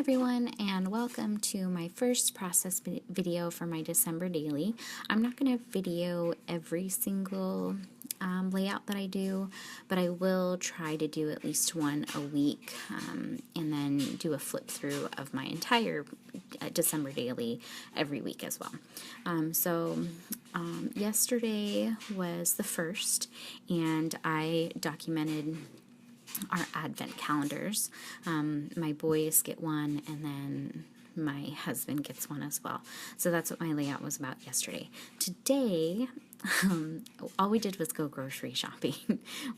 everyone, and welcome to my first process video for my December daily. I'm not going to video every single layout that I do, but I will try to do at least one a week and then do a flip through of my entire December daily every week as well. Yesterday was the first, and I documented our advent calendars. My boys get one, and then my husband gets one as well. So that's what my layout was about yesterday. Today, all we did was go grocery shopping,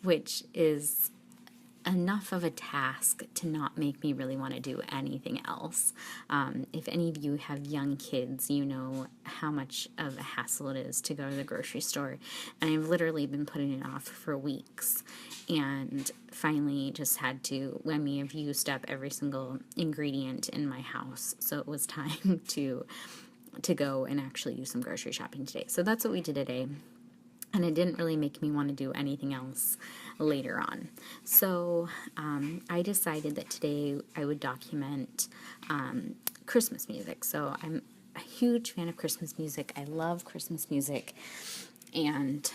which is enough of a task to not make me really want to do anything else. If any of you have young kids, you know how much of a hassle it is to go to the grocery store, and I've literally been putting it off for weeks, and finally just had to, I've used up every single ingredient in my house, so it was time to go and actually do some grocery shopping today. So that's what we did today. And it didn't really make me want to do anything else later on. So I decided that today I would document Christmas music. So I'm a huge fan of Christmas music. I love Christmas music. And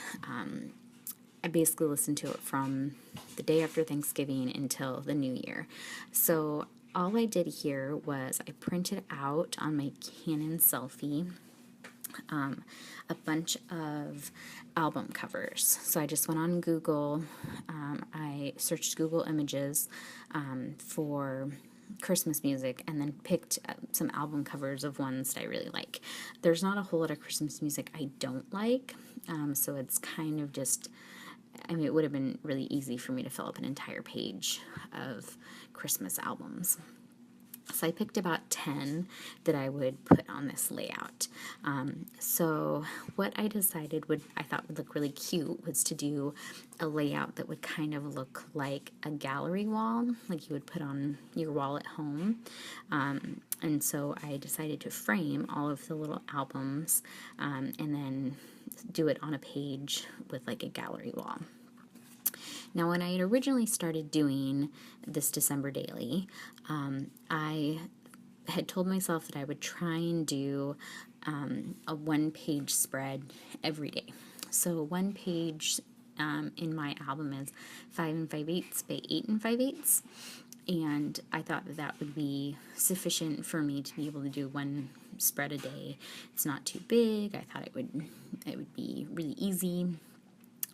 I basically listen to it from the day after Thanksgiving until the new year. So all I did here was I printed out on my Canon Selfie a bunch of album covers. So I just went on Google, I searched Google Images for Christmas music, and then picked some album covers of ones that I really like. There's not a whole lot of Christmas music I don't like, so it's kind of just, it would have been really easy for me to fill up an entire page of Christmas albums. So I picked about 10 that I would put on this layout. So what I decided I thought would look really cute was to do a layout that would kind of look like a gallery wall, like you would put on your wall at home. And so I decided to frame all of the little albums and then do it on a page with like a gallery wall. Now, when I had originally started doing this December daily, I had told myself that I would try and do a one-page spread every day. So one page in my album is 5 5/8 by 8 5/8, and I thought that would be sufficient for me to be able to do one spread a day. It's not too big. I thought it would be really easy.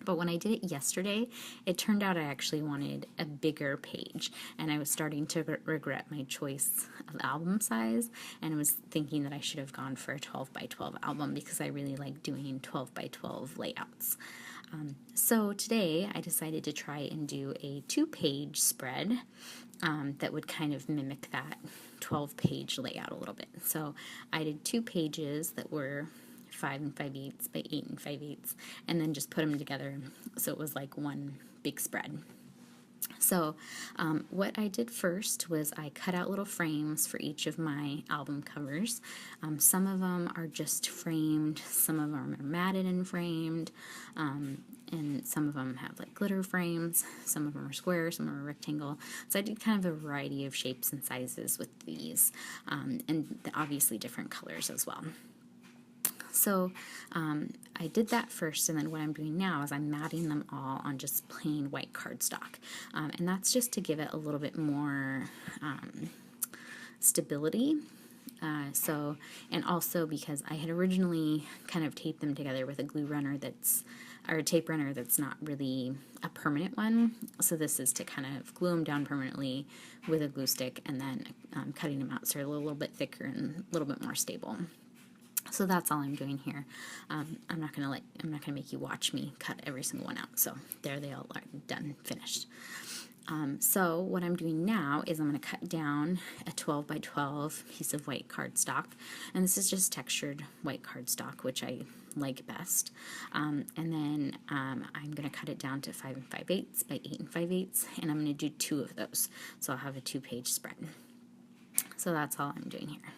But when I did it yesterday, it turned out I actually wanted a bigger page, and I was starting to regret my choice of album size, and I was thinking that I should have gone for a 12 by 12 album because I really like doing 12 by 12 layouts. So today I decided to try and do a 2-page spread that would kind of mimic that 12-page layout a little bit. So I did 2 pages that were 5 5/8 by 8 5/8, and then just put them together so it was like one big spread. So what I did first was I cut out little frames for each of my album covers. Some of them are just framed, some of them are matted and framed, and some of them have like glitter frames, some of them are square, some of them are rectangle. So I did kind of a variety of shapes and sizes with these, and obviously different colors as well. So I did that first, and then what I'm doing now is I'm matting them all on just plain white cardstock. And that's just to give it a little bit more stability. And also because I had originally kind of taped them together with a glue runner or a tape runner that's not really a permanent one. So this is to kind of glue them down permanently with a glue stick, and then cutting them out so they're a little bit thicker and a little bit more stable. So that's all I'm doing here. I'm not gonna make you watch me cut every single one out. So there they all are, done, finished. So what I'm doing now is I'm gonna cut down a 12 by 12 piece of white cardstock, and this is just textured white cardstock, which I like best. And then I'm gonna cut it down to 5 5/8 by 8 5/8, and I'm gonna do 2 of those. So I'll have a 2-page spread. So that's all I'm doing here.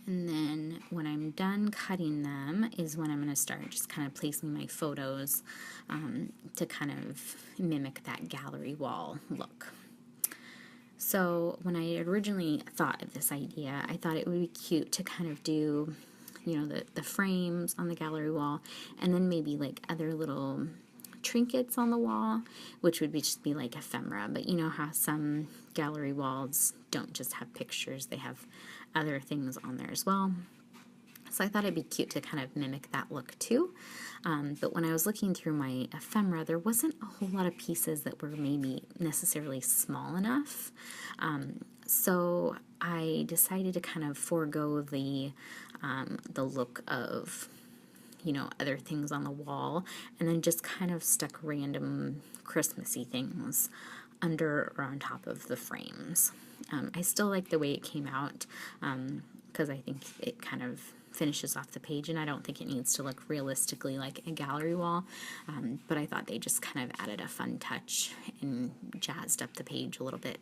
And then when I'm done cutting them is when I'm going to start just kind of placing my photos to kind of mimic that gallery wall look. So when I originally thought of this idea, I thought it would be cute to kind of do, the frames on the gallery wall, and then maybe like other little trinkets on the wall, which would just be like ephemera. But you know how some gallery walls don't just have pictures, they have other things on there as well. So I thought it'd be cute to kind of mimic that look too. But when I was looking through my ephemera, there wasn't a whole lot of pieces that were maybe necessarily small enough. So I decided to kind of forego the look of other things on the wall, and then just kind of stuck random Christmassy things under or on top of the frames. I still like the way it came out because I think it kind of finishes off the page, and I don't think it needs to look realistically like a gallery wall, but I thought they just kind of added a fun touch and jazzed up the page a little bit.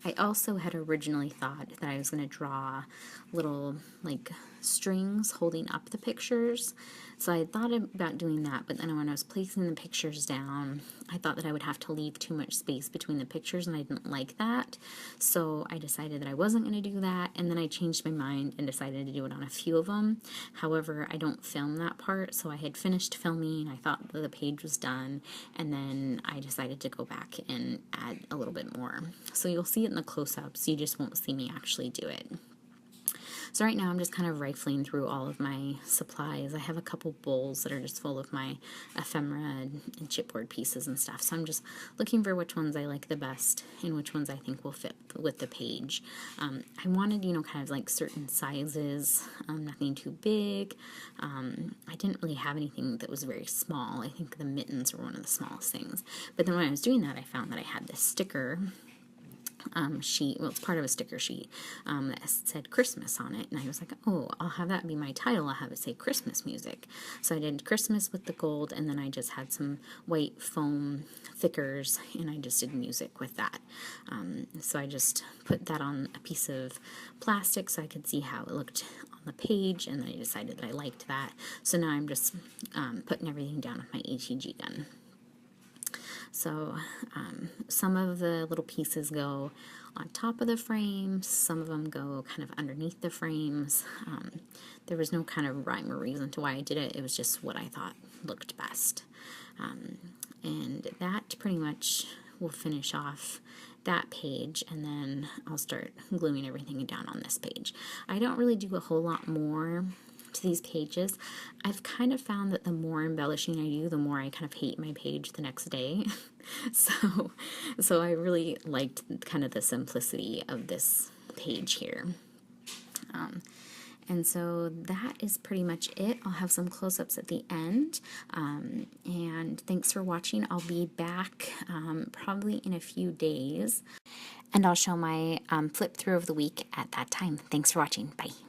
I also had originally thought that I was going to draw little like strings holding up the pictures. So I thought about doing that, but then when I was placing the pictures down, I thought that I would have to leave too much space between the pictures, and I didn't like that. So I decided that I wasn't going to do that, and then I changed my mind and decided to do it on a few of them. However, I don't film that part, so I had finished filming, I thought the page was done, and then I decided to go back and add a little bit more. So you'll see it in the close-ups, you just won't see me actually do it. So right now I'm just kind of rifling through all of my supplies. I have a couple bowls that are just full of my ephemera and chipboard pieces and stuff. So I'm just looking for which ones I like the best and which ones I think will fit with the page. I wanted, kind of like certain sizes, nothing too big. I didn't really have anything that was very small. I think the mittens were one of the smallest things. But then when I was doing that, I found that I had this sticker sheet, well, it's part of a sticker sheet that said Christmas on it, and I was like, oh, I'll have that be my title. I'll have it say Christmas music. So I did Christmas with the gold, and then I just had some white foam thickers, and I just did music with that. So I just put that on a piece of plastic so I could see how it looked on the page, and then I decided that I liked that. So now I'm just putting everything down with my ATG gun. So some of the little pieces go on top of the frames, some of them go kind of underneath the frames. There was no kind of rhyme or reason to why I did it. It was just what I thought looked best. And that pretty much will finish off that page, and then I'll start gluing everything down on this page. I don't really do a whole lot more to these pages. I've kind of found that the more embellishing I do, the more I kind of hate my page the next day. So I really liked kind of the simplicity of this page here. And so that is pretty much it. I'll have some close-ups at the end. And thanks for watching. I'll be back probably in a few days, and I'll show my flip through of the week at that time. Thanks for watching. Bye.